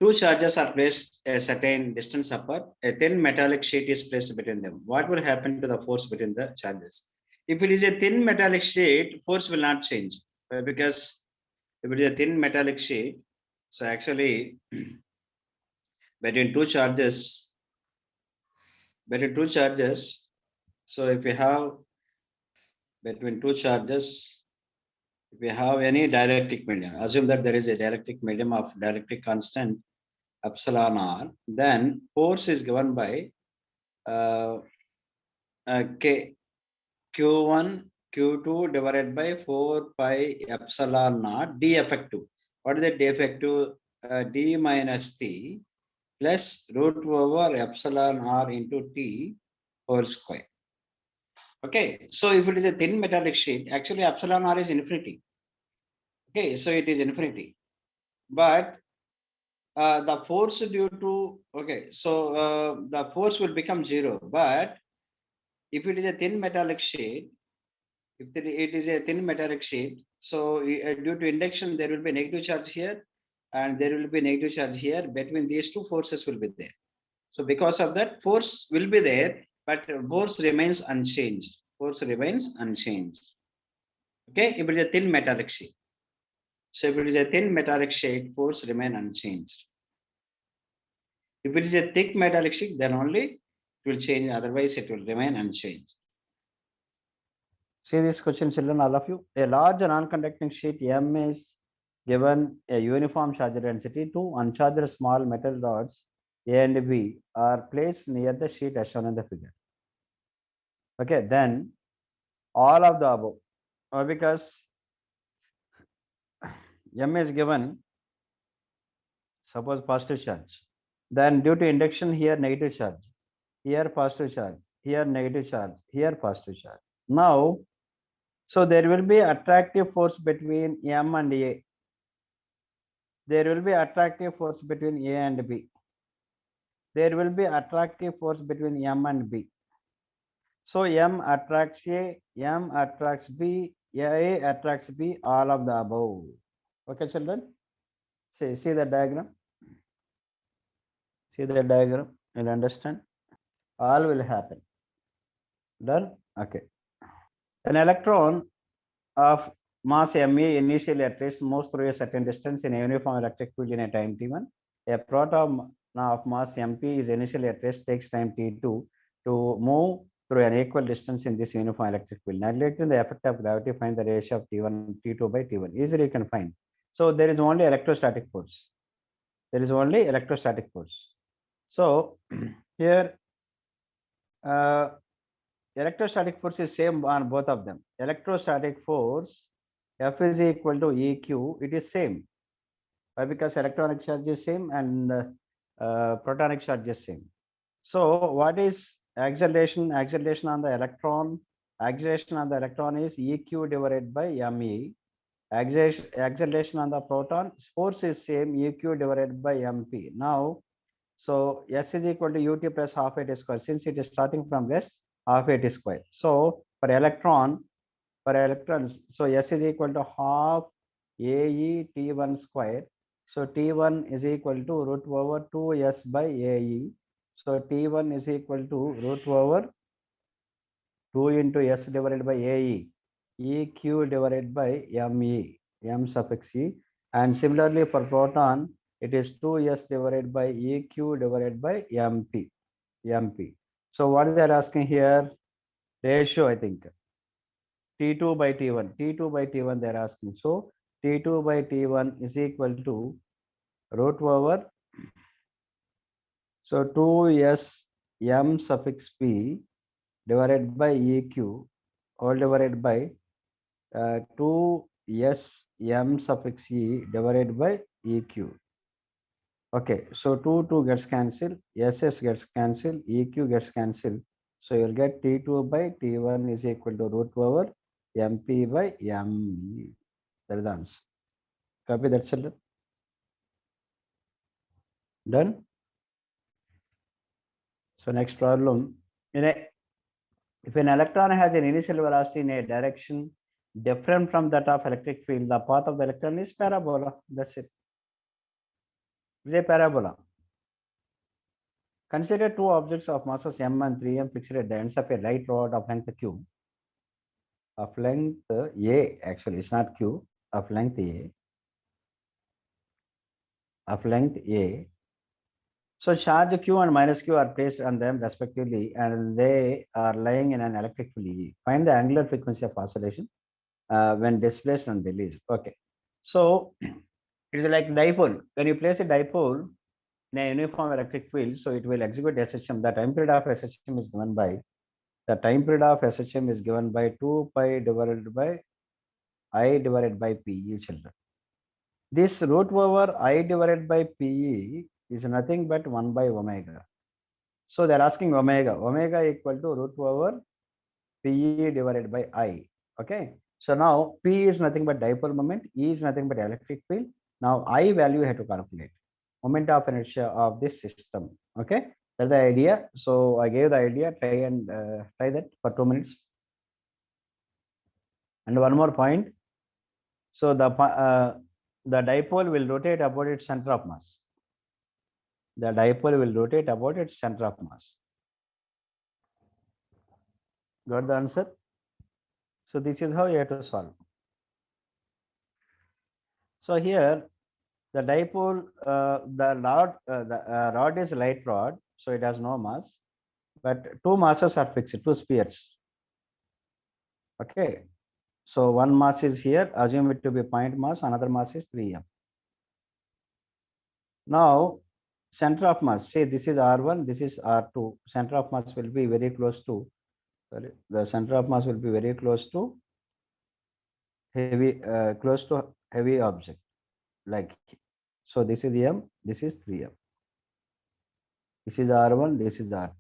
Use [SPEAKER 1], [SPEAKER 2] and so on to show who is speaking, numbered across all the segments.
[SPEAKER 1] two charges are placed a certain distance apart. A thin metallic sheet is placed between them. What will happen to the force between the charges? If it is a thin metallic sheet, force will not change, because if it is a thin metallic sheet, so actually between two charges, so if we have between two charges, if we have any dielectric medium, assume that there is a dielectric medium of dielectric constant epsilon r, then force is given by k q1 q2 divided by 4 pi epsilon naught d effective. What is the d effective? D minus t plus root over epsilon r into t whole square. Okay, so if it is a thin metallic sheet, actually epsilon r is infinity. Okay, so it is infinity, but the force due to, okay, so the force will become zero. But if it is a thin metallic sheet, if it is a thin metallic sheet, so due to induction, there will be negative charge here and there will be negative charge here. Between these two, forces will be there. So because of that, force will be there, but force remains unchanged. Force remains unchanged. Okay, if it is a thin metallic sheet. So if it is a thin metallic sheet, force remain unchanged. If it is a thick metallic sheet, then only it will change. Otherwise, it will remain unchanged.
[SPEAKER 2] See this question, children, all of you. A large non-conducting sheet M is given a uniform charge density. Two uncharged small metal rods A and B are placed near the sheet as shown in the figure. Okay, then all of the above, because M is given, suppose positive charge. Then due to induction, here negative charge, here positive charge, here negative charge, here positive charge. Now, so there will be attractive force between M and A. There will be attractive force between A and B. There will be attractive force between M and B. So M attracts A, M attracts B, A attracts B, all of the above. Okay, children? See the diagram. See the diagram. You'll understand. All will happen. Done? Okay. An electron of mass ME initially at rest moves through a certain distance in a uniform electric field in a time t1. A proton of mass MP is initially at rest, takes time t2 to move through an equal distance in this uniform electric field. Neglecting the effect of gravity, find the ratio of T1, T2 by T1. Easily you can find. So there is only electrostatic force. There is only electrostatic force. So here electrostatic force is same on both of them. Electrostatic force F is equal to EQ. It is same. Why? Because electronic charge is same and protonic charge is same. So what is acceleration? Acceleration on the electron. Acceleration on the electron is EQ divided by ME. Acceleration on the proton, force is same, EQ divided by MP. Now, so S is equal to UT plus half AT square. Since it is starting from rest, half AT square. So for electrons, so S is equal to half AE T1 square. So T1 is equal to root over 2S by AE. So T1 is equal to root over 2 into S divided by AE. EQ divided by ME, M suffix E. And similarly for proton, it is 2S divided by EQ divided by MP. So what they are asking here? Ratio, I think. T2 by T1. T2 by T1 they are asking. So T2 by T1 is equal to root over. So 2S M suffix P divided by EQ all divided by 2S M suffix E divided by EQ. Okay, so 2 gets cancelled, SS gets cancelled, EQ gets cancelled. So you'll get T2 by T1 is equal to root over MP by ME. That is the answer. Copy that, children. Done. So next problem. If an electron has an initial velocity in a direction different from that of electric field, the path of the electron is parabola. That's it. is a parabola. Consider two objects of masses m and 3m fixed at the ends of a light rod of length q, of length a, actually it's not q, of length a, of length a. So charge q and minus q are placed on them respectively, and they are lying in an electric field E. Find the angular frequency of oscillation when displaced and released. Okay, so it is like dipole. When you place a dipole in a uniform electric field, so it will execute SHM. The time period of SHM is given by 2 pi divided by I divided by PE, children. This root over I divided by PE is nothing but 1 by omega. So they're asking omega. Omega equal to root over PE divided by I. Okay. So now P is nothing but dipole moment. E is nothing but electric field. Now I value you have to calculate. Moment of inertia of this system. Okay. That's the idea. So I gave the idea. Try that for 2 minutes. And one more point. So the dipole will rotate about its center of mass. The dipole will rotate about its center of mass. Got the answer? So this is how you have to solve. So here the dipole, the rod is light rod, so it has no mass, but two masses are fixed, two spheres. Okay, so one mass is here, assume it to be point mass, another mass is 3m. Now center of mass, say this is R1, this is R2. Center of mass will be very close to, sorry, the center of mass will be very close to heavy object, like, so this is m, this is 3m, this is R1, this is R2.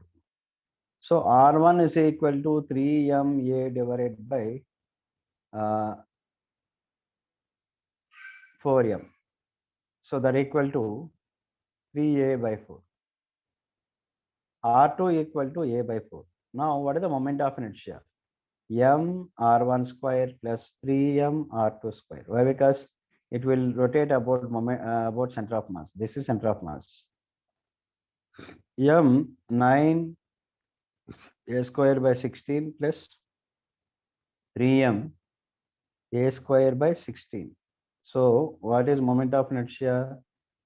[SPEAKER 2] So R1 is equal to 3ma divided by 4m. So that equal to 3a by 4. R2 equal to a by 4. Now what is the moment of inertia? M R1 square plus 3m R2 square. Why? Because it will rotate about center of mass. This is center of mass. M 9 a square by 16 plus 3m a square by 16. So what is moment of inertia?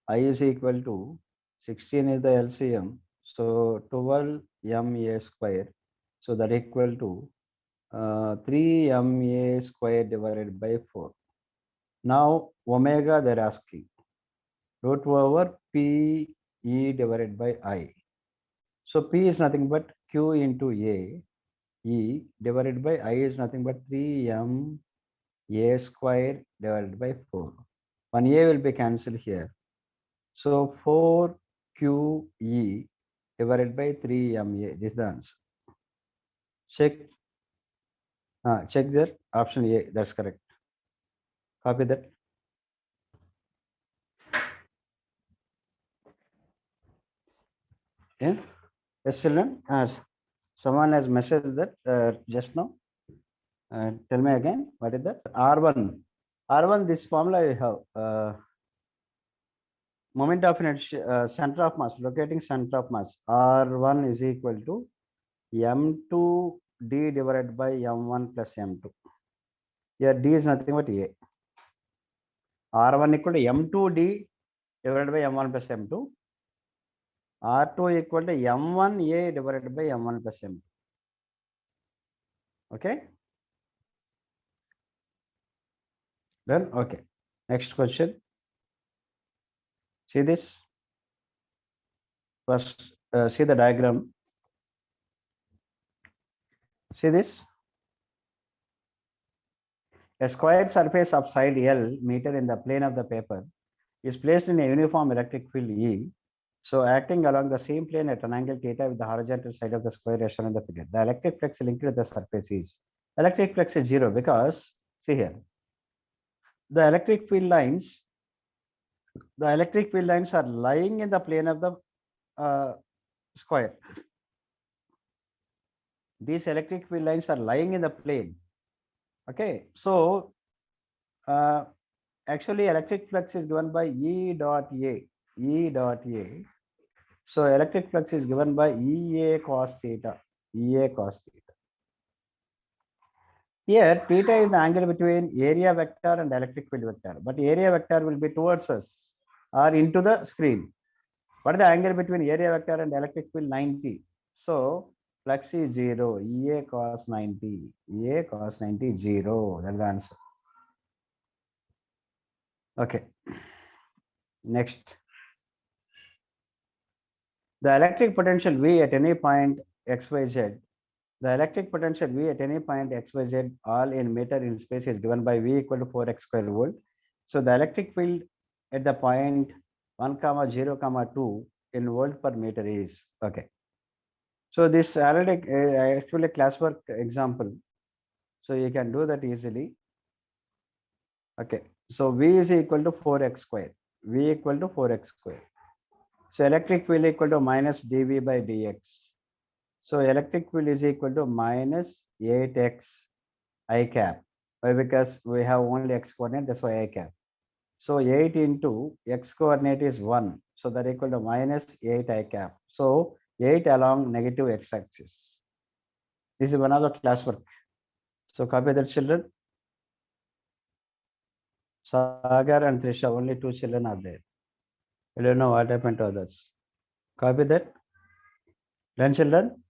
[SPEAKER 2] I is equal to 16 is the LCM. So 12 ma square. So that equal to 3 ma square divided by 4. Now omega they're asking. Root over P E divided by I. So P is nothing but Q into A. E divided by I is nothing but 3m a square divided by 4. 1a will be cancelled here. So 4qe divided by 3ma. This is the answer. Check there. Option A. That's correct. Copy that. Yeah. Yes, children. Someone has messaged that just now. Tell me again. What is that? R1. R1. This formula you have. Moment of inertia, center of mass, locating center of mass, R1 is equal to m2d divided by m1 plus m2. Here d is nothing but a. R1 equal to m2d divided by m1 plus m2. R2 equal to m1a divided by m1 plus m2. Okay. Then okay. Next question. See this. First, see the diagram. See this. A square surface of side L meter in the plane of the paper is placed in a uniform electric field E. So acting along the same plane at an angle theta with the horizontal side of the square as shown in the figure. The electric flux linked to the surface is. Electric flux is 0 because, see here, the electric field lines are lying in the plane of the square. These electric field lines are lying in the plane. Okay, so actually electric flux is given by E dot A E dot A. So electric flux is given by EA cos theta. EA cos theta. Here, theta is the angle between area vector and electric field vector, but area vector will be towards us or into the screen. What is the angle between area vector and electric field? 90. So flux is 0. EA cos 90. EA cos 90 0. That's the answer. Okay. Next. The electric potential V at any point XYZ. The electric potential V at any point XYZ, all in meter in space, is given by V equal to 4x square volt. So the electric field at the point 1, 0, 2 in volt per meter is okay. So this already actually classwork example. So you can do that easily. Okay. So V is equal to 4x square. V equal to 4x square. So electric field equal to minus dV by dx. So electric field is equal to minus 8x I cap. Why? Because we have only x coordinate, that's why I cap. So 8 into x coordinate is 1. So that equal to minus 8 I cap. So 8 along negative x axis. This is one of the classwork. So copy that, children. Sagar and Trisha, only 2 children are there. I don't know what happened to others. Copy that. Then children.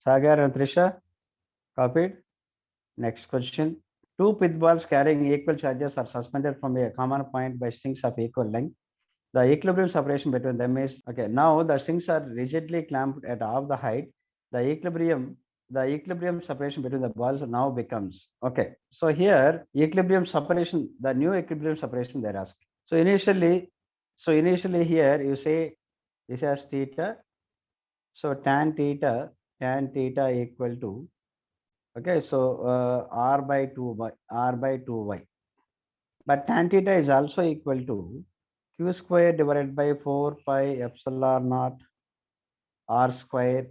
[SPEAKER 2] Sagar and Trisha, copied. Next question. Two pith balls carrying equal charges are suspended from a common point by strings of equal length. The equilibrium separation between them is okay. Now the strings are rigidly clamped at half the height. The equilibrium separation between the balls now becomes okay. So here equilibrium separation, the new equilibrium separation they're asking. So initially here you say this as theta. So tan theta equal to okay. So r by 2y. But tan theta is also equal to q square divided by 4 pi epsilon naught r square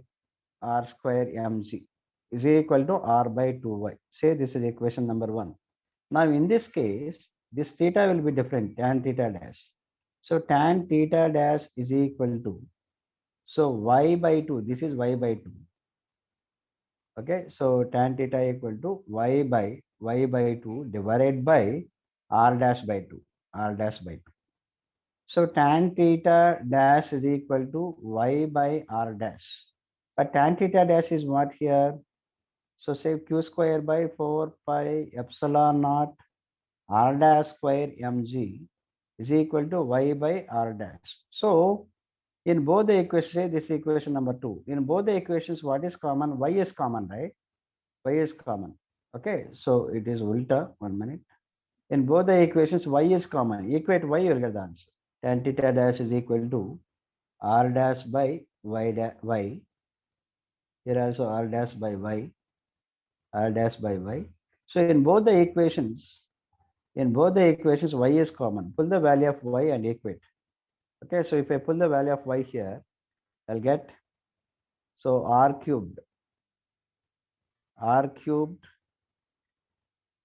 [SPEAKER 2] mg is equal to r by 2y. Say this is equation number 1. Now in this case, this theta will be different, tan theta dash. So tan theta dash is equal to, so y by 2, this is y by 2. Okay, so tan theta equal to y by 2 divided by r dash by 2, r dash by 2. So tan theta dash is equal to y by r dash. But tan theta dash is what here? So say q square by 4 pi epsilon naught r dash square mg is equal to y by r dash. So in both the equations, say this equation number 2. In both the equations, what is common? Y is common, right? Y is common. Okay, so it is ulta. 1 minute. In both the equations, y is common. Equate y, you will get the answer. Tan theta dash is equal to r dash by y. Here also r dash by y. R dash by y. So in both the equations, y is common. Pull the value of y and equate. Okay, so if I pull the value of y here, I'll get, so r cubed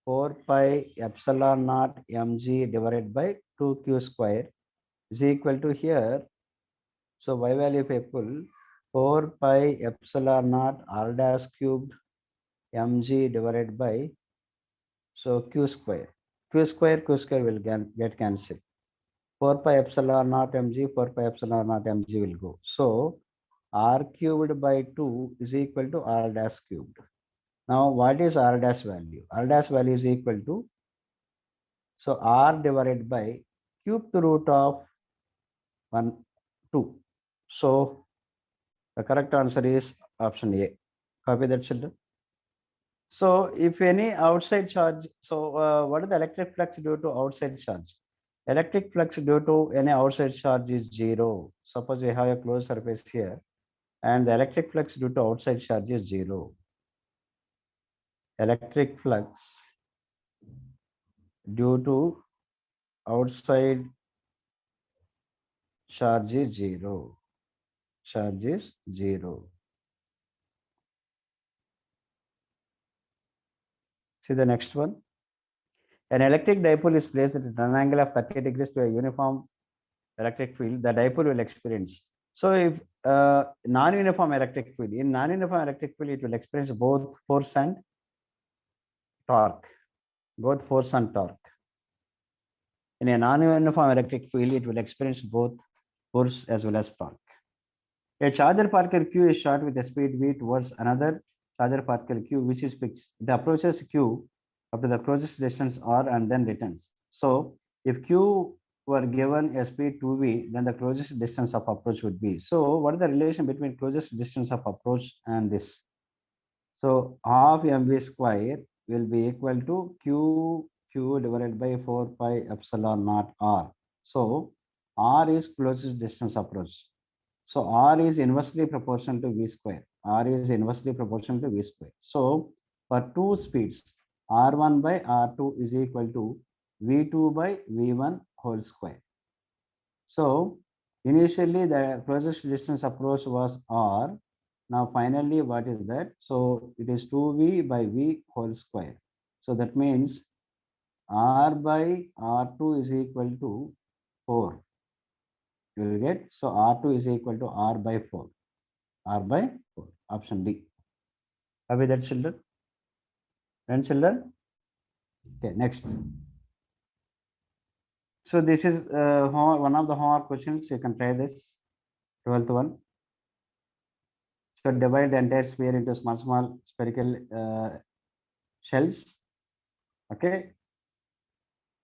[SPEAKER 2] 4 pi epsilon naught mg divided by 2q square is equal to here. So y value if I pull 4 pi epsilon naught r dash cubed mg divided by, so q square will get cancelled. 4 pi epsilon naught mg, 4 pi epsilon naught mg will go. So r cubed by 2 is equal to r dash cubed. Now what is r dash value? R dash value is equal to, so r divided by cubed root of 2. So the correct answer is option A. Copy that, children. So if any outside charge, so what is the electric flux due to outside charge? Electric flux due to any outside charge is 0. Suppose we have a closed surface here and the electric flux due to outside charge is 0. Electric flux due to outside charge is 0. Charge is 0. See the next one. An electric dipole is placed at an angle of 30 degrees to a uniform electric field, the dipole will experience. So if non-uniform electric field, in non-uniform electric field, it will experience both force and torque, both force and torque. In a non-uniform electric field, it will experience both force as well as torque. A charger particle Q is shot with a speed v towards another charger particle Q, which is fixed. It approaches Q up to the closest distance R and then returns. So if Q were given a speed 2v, then the closest distance of approach would be. So what is the relation between closest distance of approach and this? So half mv square will be equal to q divided by 4 pi epsilon naught r. So r is closest distance approach. So R is inversely proportional to V square. R is inversely proportional to V square. So for two speeds, R1 by R2 is equal to V2 by V1 whole square. So initially the closest distance approach was R. Now finally what is that? So it is 2V by V whole square. So that means R by R2 is equal to 4. You will get, so R2 is equal to R by 4. R by 4. Option D. Are we that, children? And children? Okay, next. So this is one of the homework questions. You can try this. 12th one. So divide the entire sphere into small spherical shells. Okay.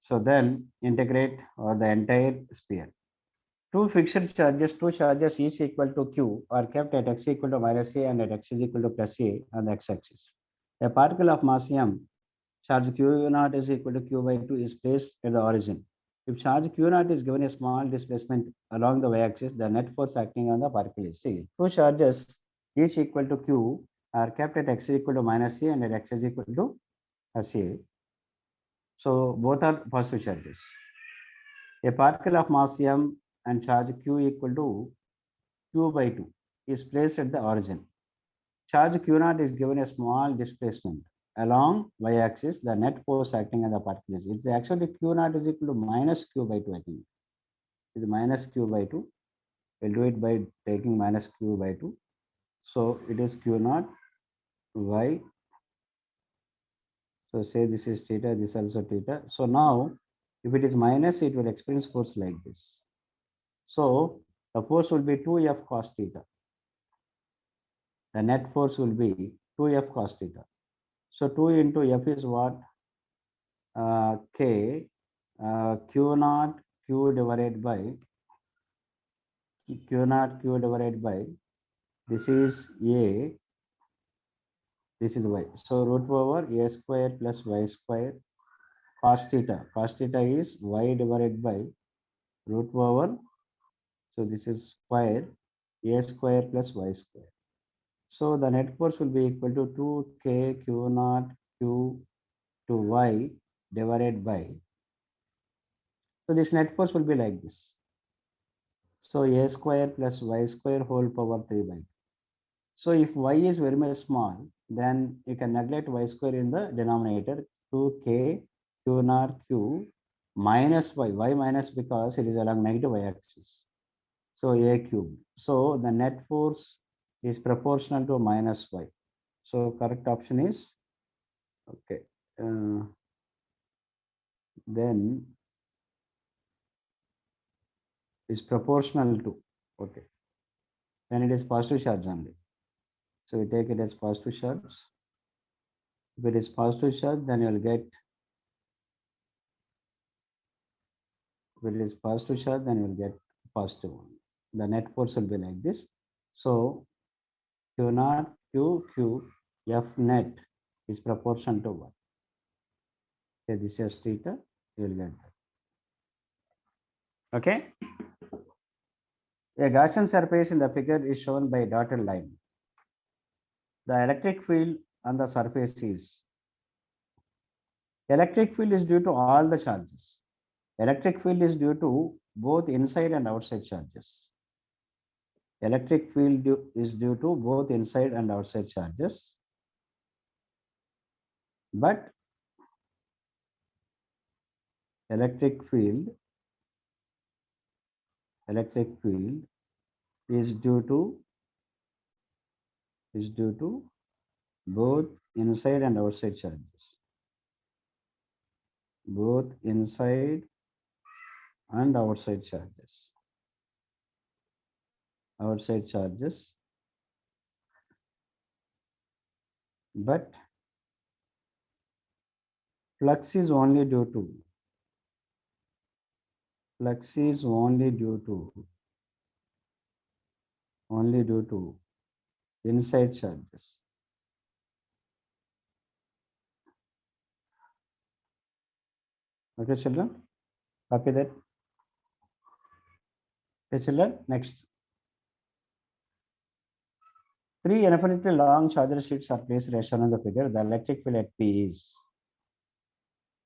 [SPEAKER 2] So then integrate the entire sphere. Two fixed charges, two charges each equal to Q are kept at x equal to minus A and at x is equal to plus A on the x-axis. A particle of mass m, charge Q naught is equal to Q by 2 is placed at the origin. If charge Q naught is given a small displacement along the y-axis, the net force acting on the particle is C. Two charges each equal to Q are kept at x equal to minus A and at x is equal to plus A. So both are positive charges. A particle of mass m and charge Q equal to Q by 2 is placed at the origin. Charge Q naught is given a small displacement along y-axis. The net force acting on the particle is, it's actually Q naught is equal to minus Q by 2, I think. It's minus Q by 2. We'll do it by taking minus Q by 2. So it is Q naught y. So say this is theta, this also theta. So now if it is minus, it will experience force like this. So the force will be 2f cos theta. The net force will be 2f cos theta. So 2 into f is what? K Q naught Q divided by Q naught Q divided by, this is A, this is Y. So root over A square plus Y square cos theta. Cos theta is Y divided by root over, so this is square A square plus Y square. So the net force will be equal to 2K Q naught Q to Y divided by, so this net force will be like this. So A square plus Y square whole power 3 by 2. So if Y is very much small, then you can neglect Y square in the denominator, 2K Q naught Q minus Y, Y minus because it is along negative Y axis. So A cube. So the net force is proportional to minus Y. So correct option is, okay. Then is proportional to, okay. Then it is positive charge only. So we take it as positive charge. If it is positive charge, then you will get, if it is positive charge, then you will get positive one. The net force will be like this. So Q naught Q F net is proportional to what? Say this is theta, you will get that. Okay. A Gaussian surface in the figure is shown by dotted line. The electric field on the surface is, electric field is due to all the charges. Electric field is due to both inside and outside charges. Electric field is due to both inside and outside charges. But electric field electric field is due to both inside and outside charges. Both inside and outside charges. Outside charges. But flux is only due to inside charges. Okay, children, copy that. Okay, children, next. 3 infinitely long charger sheets are placed as shown in the figure. The electric field at P is.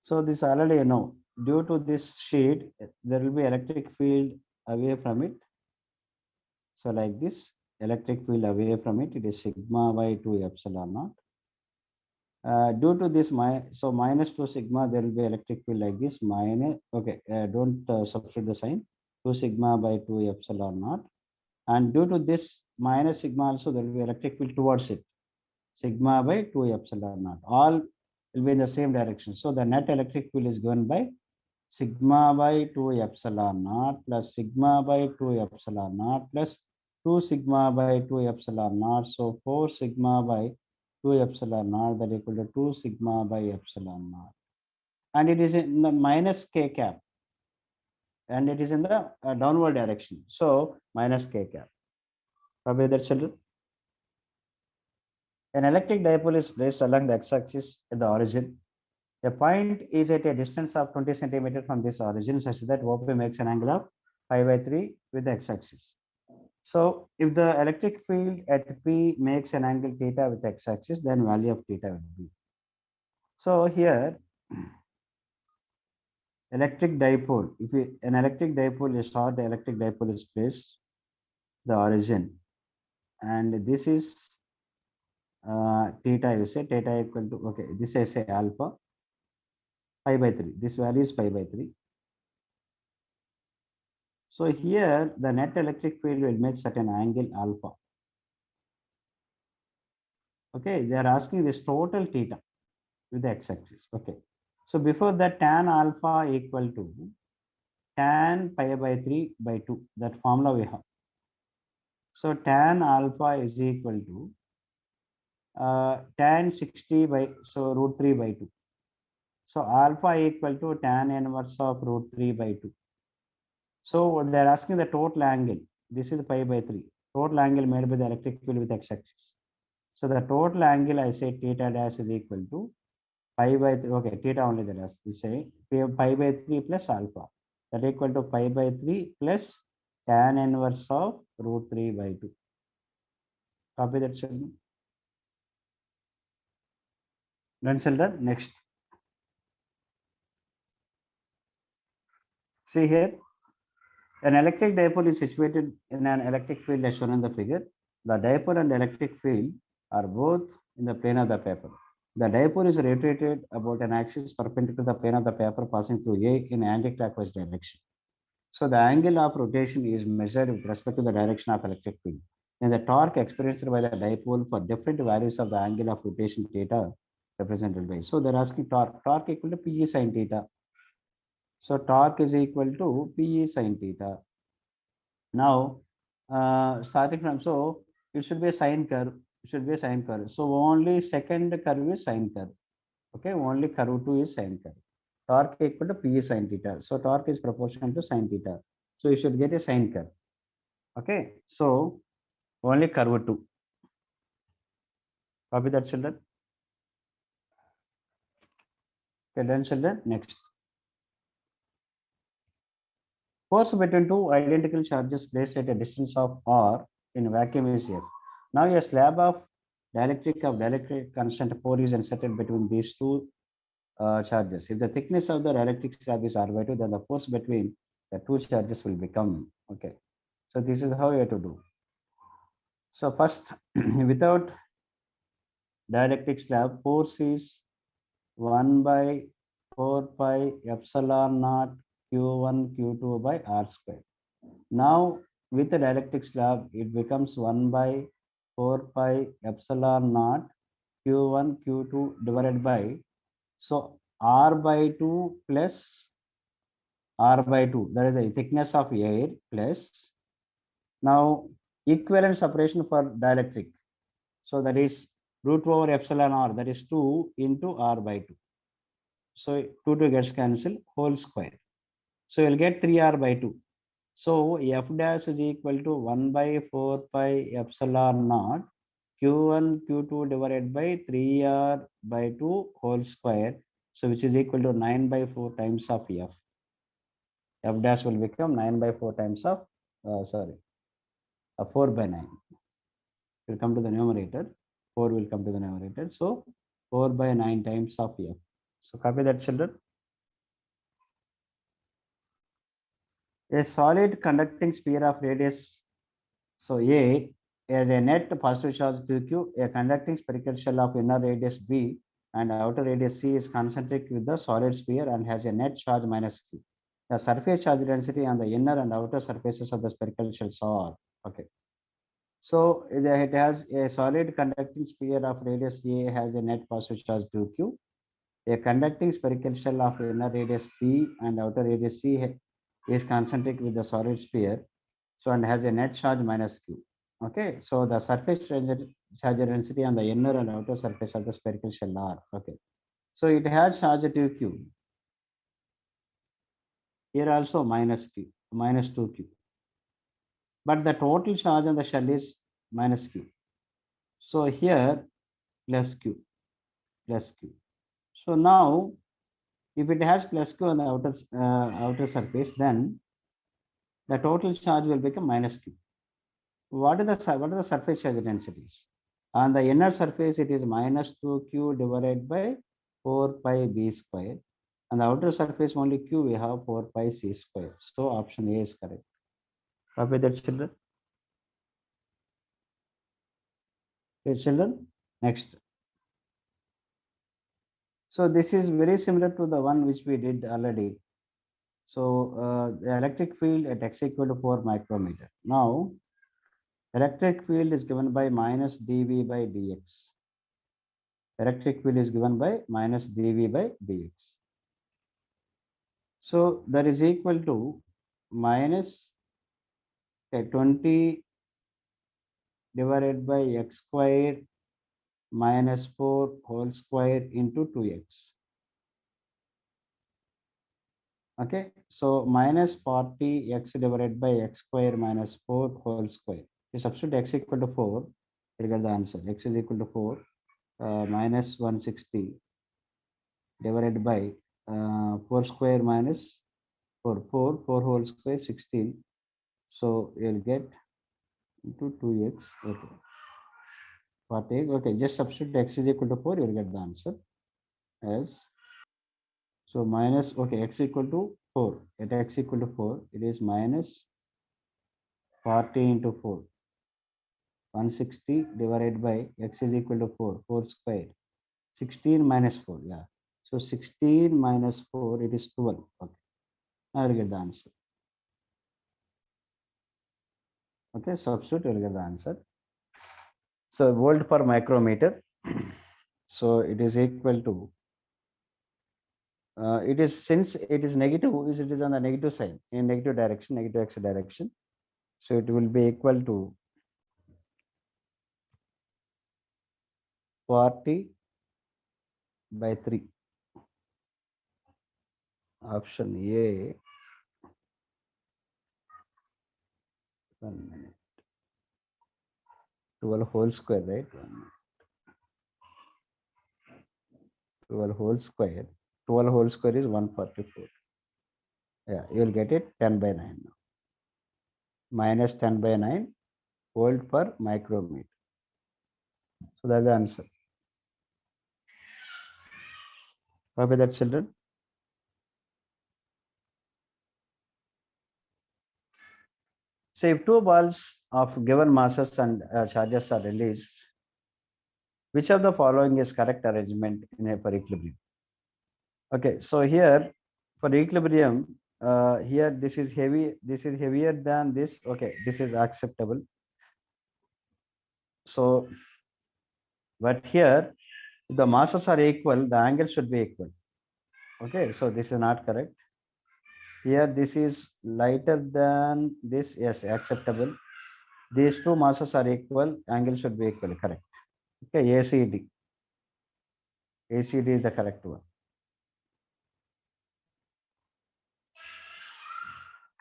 [SPEAKER 2] So this already you know. Due to this sheet, there will be electric field away from it. So like this, electric field away from it, it is sigma by 2 epsilon naught. Due to this, so minus 2 sigma, there will be electric field like this, minus, okay, don't substitute the sign, 2 sigma by 2 epsilon naught. And due to this minus sigma also, there will be electric field towards it, sigma by 2 epsilon naught. All will be in the same direction. So the net electric field is given by sigma by 2 epsilon naught plus sigma by 2 epsilon naught plus 2 sigma by 2 epsilon naught. So 4 sigma by 2 epsilon naught, that equal to 2 sigma by epsilon naught. And it is in the minus k cap. And it is in the downward direction. So minus k cap. Copy that, children. An electric dipole is placed along the x-axis at the origin. A point is at a distance of 20 centimeters from this origin such that OP makes an angle of pi by 3 with the x-axis. So if the electric field at P makes an angle theta with x-axis, then value of theta will be. So here, electric dipole, an electric dipole is how the electric dipole is placed, the origin, and this is theta, you say theta equal to, okay, this I say alpha, pi by 3, this value is pi by 3. So here the net electric field will make certain angle alpha. Okay, they are asking this total theta with the x-axis. Okay, so before that, tan alpha equal to tan pi by 3 by 2, that formula we have. So tan alpha is equal to tan 60 by, so root 3 by 2. So alpha equal to tan inverse of root 3 by 2. So they are asking the total angle. This is pi by 3. Total angle made by the electric field with x-axis. So the total angle, I say theta dash is equal to pi by 3. Okay, theta only the dash. We say pi by 3 plus alpha. That equal to pi by 3 plus tan inverse of root 3 by 2. Copy that, children. Done, children. Next. See here. An electric dipole is situated in an electric field as shown in the figure. The dipole and electric field are both in the plane of the paper. The dipole is rotated about an axis perpendicular to the plane of the paper passing through A in anti-clockwise direction. So the angle of rotation is measured with respect to the direction of electric field. Then the torque experienced by the dipole for different values of the angle of rotation theta represented by. So they're asking torque equal to Pe sin theta. So torque is equal to Pe sin theta. Now, starting from, so it should be a sine curve. It should be a sine curve. So only second curve is sine curve. Okay, only curve 2 is sine curve. Torque equal to P sin theta. So torque is proportional to sin theta. So you should get a sine curve. Okay, so only curve 2. Copy that, children. Okay, done, children. Next. Force between two identical charges placed at a distance of r in vacuum is F. Now a slab of dielectric constant 4 is inserted between these two charges. If the thickness of the dielectric slab is r by 2, then the force between the two charges will become, okay. So this is how you have to do. So first, without dielectric slab, force is 1 by 4 pi epsilon naught q1 q2 by r square. Now with the dielectric slab, it becomes 1 by 4 pi epsilon naught Q1 Q2 divided by, so R by 2 plus R by 2, that is the thickness of air, plus now equivalent separation for dielectric. So that is root over epsilon R, that is 2 into R by 2. So 2 gets cancelled, whole square. So you'll get 3R by 2. So F dash is equal to 1 by 4 pi epsilon naught Q1 Q2 divided by 3R by 2 whole square. So which is equal to 9 by 4 times of F. F dash will become 9 by 4 times of 4 by 9. Will come to the numerator. 4 will come to the numerator. So 4 by 9 times of F. So copy that, children. A solid conducting sphere of radius, so A has a net positive charge QQ, a conducting spherical shell of inner radius B and outer radius C is concentric with the solid sphere and has a net charge minus Q. The surface charge density on the inner and outer surfaces of the spherical shells are okay. So it has a solid conducting sphere of radius A has a net positive charge QQ. A conducting spherical shell of inner radius B and outer radius C is concentric with the solid sphere, so and has a net charge minus Q. Okay, so the surface charge density on the inner and outer surface of the spherical shell are okay. So it has charge 2Q. Here also minus 2Q. But the total charge on the shell is minus Q. So here plus Q. So now if it has plus Q on the outer surface, then the total charge will become minus Q. What are the surface charge densities? On the inner surface, it is minus 2Q divided by 4 pi B square. On the outer surface, only Q we have 4 pi C square. So option A is correct. Copy that, children. Okay, children. Next. So this is very similar to the one which we did already. So the electric field at x equal to 4 micrometer. Now, electric field is given by minus dV by dx. Electric field is given by minus dV by dx. So that is equal to minus 20 divided by x square minus 4 whole square into 2x. Okay, so minus 40x divided by x square minus 4 whole square. You substitute x equal to 4, you get the answer. X is equal to 4 minus 160 divided by 4 square minus 4 whole square 16. So you'll get into 2x. Okay. 40. Okay, just substitute x is equal to 4, you'll get the answer as, so minus, okay, x equal to 4. At x equal to 4, it is minus 40 into 4. 160 divided by x is equal to 4 square. 16 minus 4, yeah. So 16 minus 4, it is 12. Okay, I will get the answer. Okay, substitute, you will get the answer. So volt per micrometer. So it is equal to, it is, since it is negative, it is on the negative side, in negative direction, negative x direction. So it will be equal to 40 by 3. Option A. 1 minute. 12 whole square, right? 12 whole square. 12 whole square is 144. Yeah, you will get it 10 by 9 now. Minus 10 by 9 volt per micrometer. So that's the answer. Copy that, children. So if two balls of given masses and charges are released, which of the following is correct arrangement in a for equilibrium? Okay, so here for equilibrium, here this is heavy, this is heavier than this. Okay, this is acceptable. So but here if the masses are equal, the angle should be equal. Okay, so this is not correct. Here this is lighter than this, yes, acceptable. These two masses are equal, angle should be equal, correct. Okay, ACD is the correct one.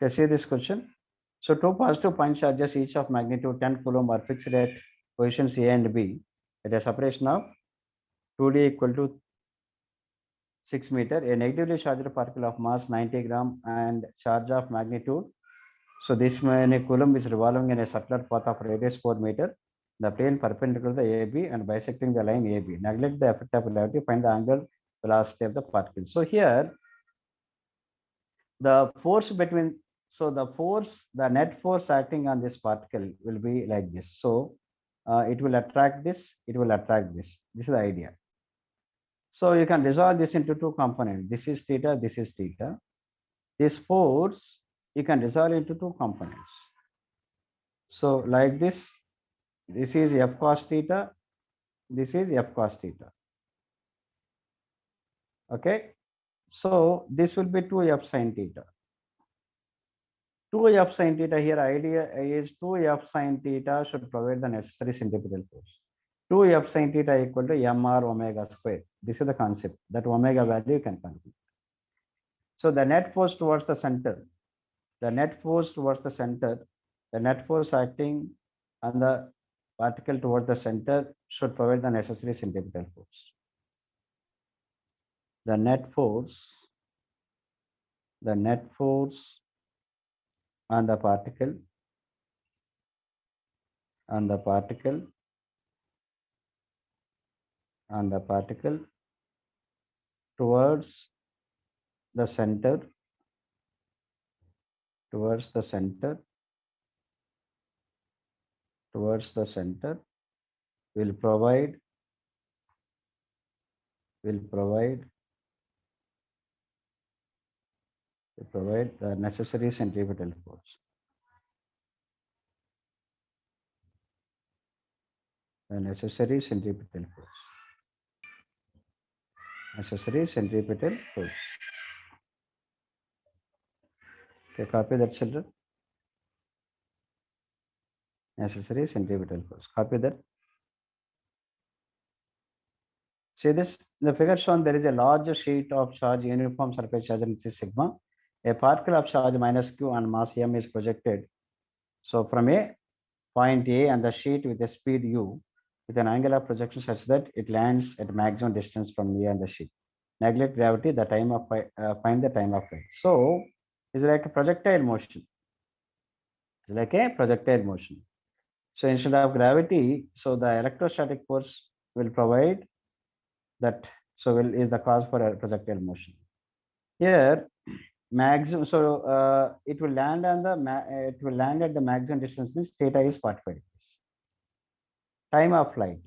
[SPEAKER 2] Okay, see this question. So two positive point charges, each of magnitude 10 coulomb, are fixed at positions A and B at a separation of 2d equal to 6 meter. A negatively charged particle of mass 90 gram and charge of magnitude, so this many coulomb, is revolving in a circular path of radius 4 meter. The plane perpendicular to the AB and bisecting the line AB. Neglect the effect of gravity. Find the angular velocity of the particle. So here the force between, so the net force acting on this particle will be like this. So it will attract this, it will attract this. This is the idea. So you can resolve this into two components. This is theta, this is theta. This force you can resolve into two components. So like this is f cos theta, this is f cos theta. Okay, so this will be 2f sin theta. 2f sin theta, here idea is 2f sin theta should provide the necessary centripetal force. 2f sin theta equal to mr omega square. This is the concept, that omega value you can calculate. So the net force towards the center, the net force towards the center, the net force acting on the particle towards the center should provide the necessary centripetal force. The net force on the particle towards the center will provide the necessary centripetal force. The necessary centripetal force. Okay, copy that, children. Necessary centripetal force. Copy that. See this, the figure shown, there is a large sheet of charge, uniform surface charge, and this is sigma. A particle of charge minus q and mass m is projected. So from a point A and the sheet with a speed u, with an angle of projection such that it lands at maximum distance from A and the sheet. Neglect gravity, the time of find the time of flight. So it's like a projectile motion. So instead of gravity, so the electrostatic force will provide that. So is the cause for a projectile motion. Here maximum, so it will land at the maximum distance, means theta is 45 degrees. Time of flight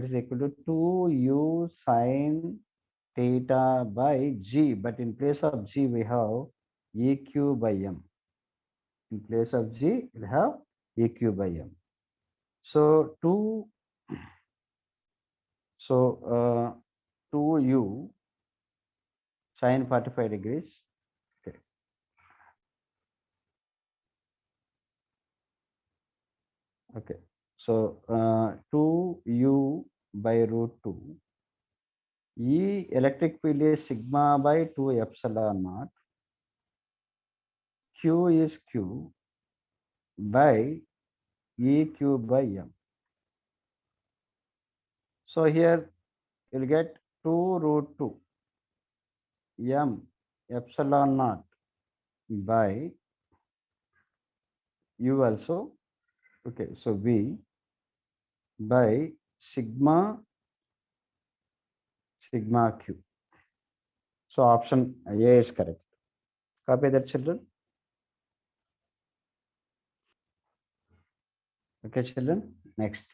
[SPEAKER 2] is equal to 2u sin theta by g, but in place of g we have eq by m. In place of g we have eq by m. So 2u sin 45 degrees. Okay. Okay. So 2u by root 2. E electric field is sigma by 2 epsilon naught. Q is Q by EQ by M. So here you'll get 2 root 2 M epsilon naught by U also. Okay, so V by sigma Q. So option A is correct. Copy that, children. Okay, children. Next.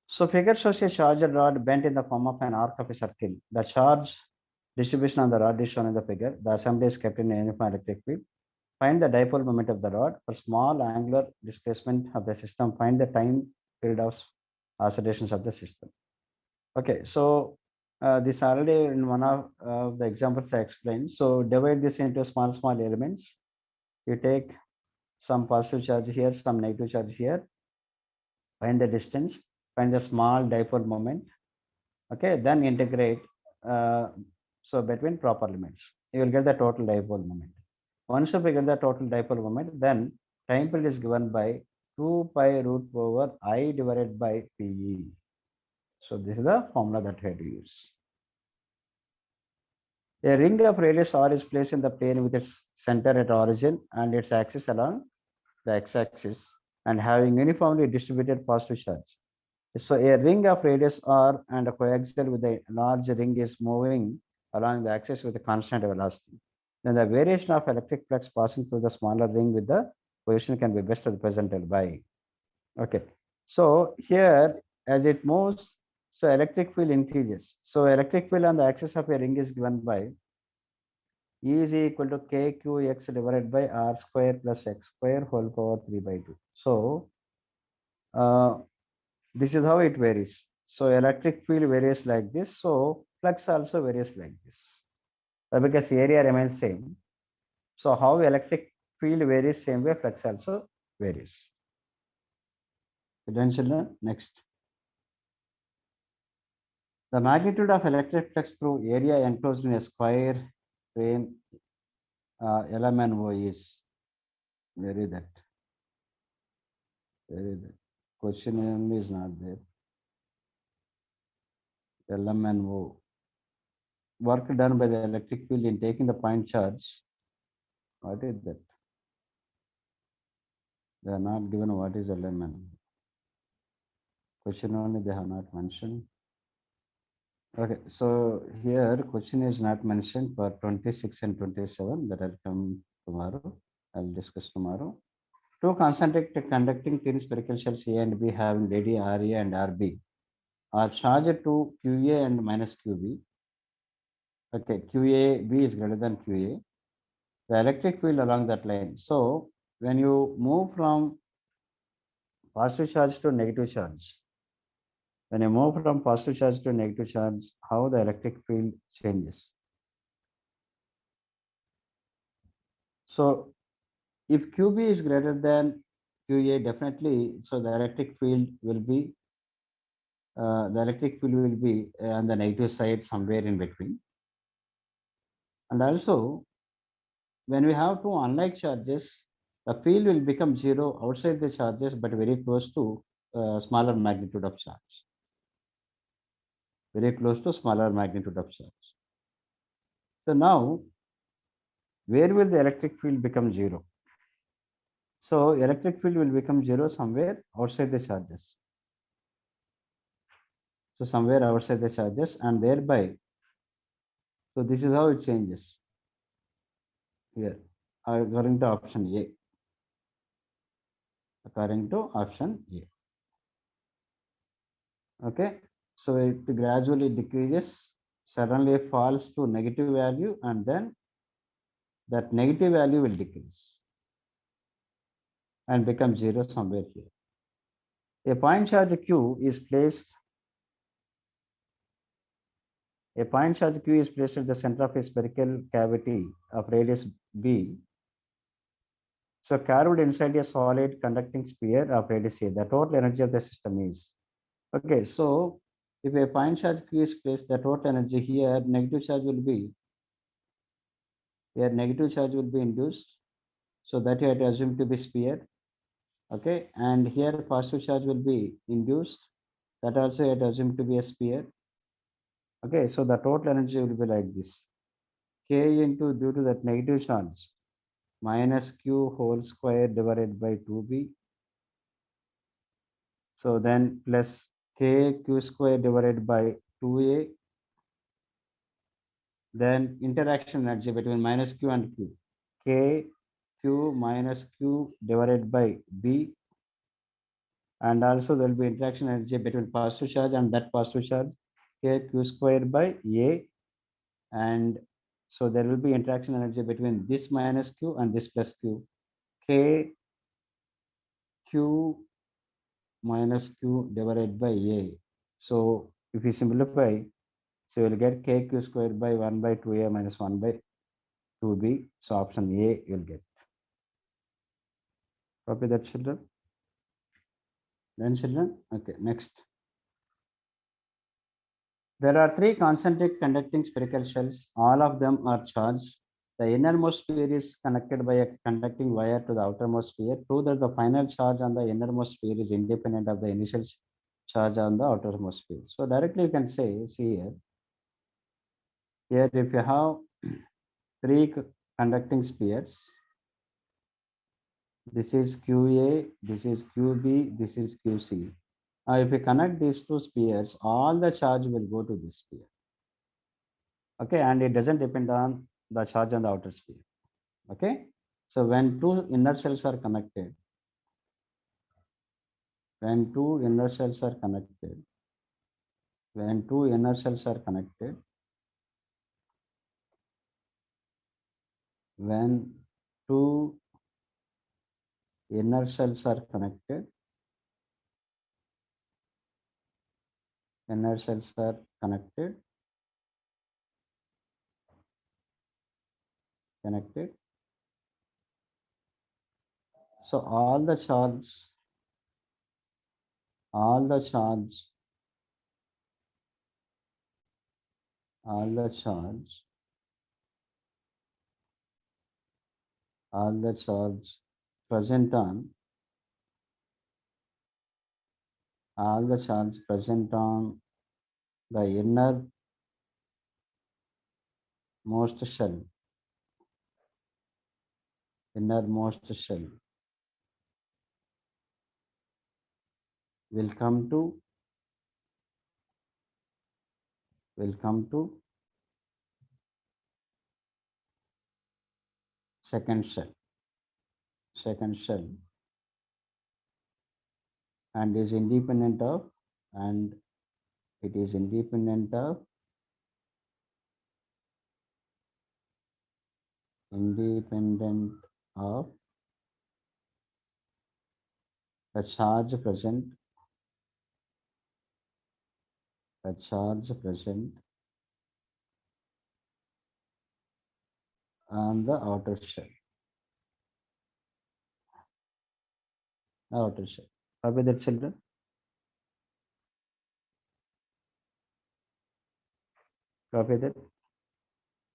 [SPEAKER 2] So figure shows a charged rod bent in the form of an arc of a circle. The charge Distribution on the rod is shown in the figure. The assembly is kept in a uniform electric field. Find the dipole moment of the rod. For small angular displacement of the system, find the time period of oscillations of the system. Okay, so this already in one of the examples I explained. So divide this into small elements. You take some positive charge here, some negative charge here. Find the distance. Find the small dipole moment. Okay, then integrate. So between proper limits, you will get the total dipole moment. Once you figure the total dipole moment, then time period is given by 2 pi root over I divided by PE. So this is the formula that we had to use. A ring of radius R is placed in the plane with its center at origin and its axis along the x-axis and having uniformly distributed positive charge. So a ring of radius R and a coaxial with a large ring is moving along the axis with a constant velocity. Then the variation of electric flux passing through the smaller ring with the position can be best represented by. Okay. So here, as it moves, so electric field increases. So electric field on the axis of a ring is given by E is equal to KQX divided by R square plus X square whole power 3 by 2. So this is how it varies. So electric field varies like this. So flux also varies like this. Because area remains same. So how electric field varies same way, flux also varies. Then children, next. The magnitude of electric flux through area enclosed in a square frame LMNO is very that. Question only is not there. LMNO. Work done by the electric field in taking the point charge. What is that? They are not given what is LMNO. Question only they have not mentioned. Okay, so here question is not mentioned for 26 and 27 that will come tomorrow. I will discuss tomorrow. Two concentric conducting thin spherical shells A and B having DD RA and RB are charged to QA and minus QB. Okay, QAB is greater than QA. The electric field along that line. So when you move from positive charge to negative charge, when you move from positive charge to negative charge, how the electric field changes. So if QB is greater than QA, definitely, so the electric field will be on the negative side somewhere in between. And also, when we have two unlike charges, the field will become zero outside the charges, but very close to smaller magnitude of charge. Very close to smaller magnitude of charge. So now, where will the electric field become zero? So electric field will become zero somewhere outside the charges. So somewhere outside the charges, and thereby, so this is how it changes here, according to option A. According to option A. Okay, so it gradually decreases, suddenly falls to negative value, and then that negative value will decrease and become zero somewhere here. A point charge Q is placed. A point charge Q is placed at the center of a spherical cavity of radius B. So carved inside a solid conducting sphere of radius A. The total energy of the system is. Okay, so if a point charge Q is placed, the total energy here, negative charge will be, here negative charge will be induced. So that you have to assume to be sphere. Okay, and here positive charge will be induced. That also you have to assume to be a sphere. Okay, so the total energy will be like this. K into due to that negative charge minus Q whole square divided by 2B. So then plus K Q square divided by 2A. Then interaction energy between minus Q and Q. K Q minus Q divided by B. And also there will be interaction energy between positive charge and that positive charge, K Q square by A. And so there will be interaction energy between this minus q and this plus q. K q minus q divided by a. So if you simplify, so you'll get kq square by 1 by 2a minus 1 by 2b. So option A you'll get. Copy that, children. Then children, okay, next. There are three concentric conducting spherical shells. All of them are charged. The innermost sphere is connected by a conducting wire to the outermost sphere. Prove that the final charge on the innermost sphere is independent of the initial charge on the outermost sphere. So directly you can say, see here. Here, if you have three conducting spheres, this is QA, this is QB, this is QC. Now, if you connect these two spheres, all the charge will go to this sphere. Okay, and it doesn't depend on the charge on the outer sphere. Okay, so when two inner shells are connected, when two inner shells are connected, when two inner shells are connected, when two inner shells are connected, inner shells are connected, so all the charge, all the charge, all the charge, all the charge present on, all the charge present on the innermost shell, innermost shell will come to second shell, and is independent of, and it is independent of the charge present, on the outer shell. Outer shell. Copy that, children. Copy that.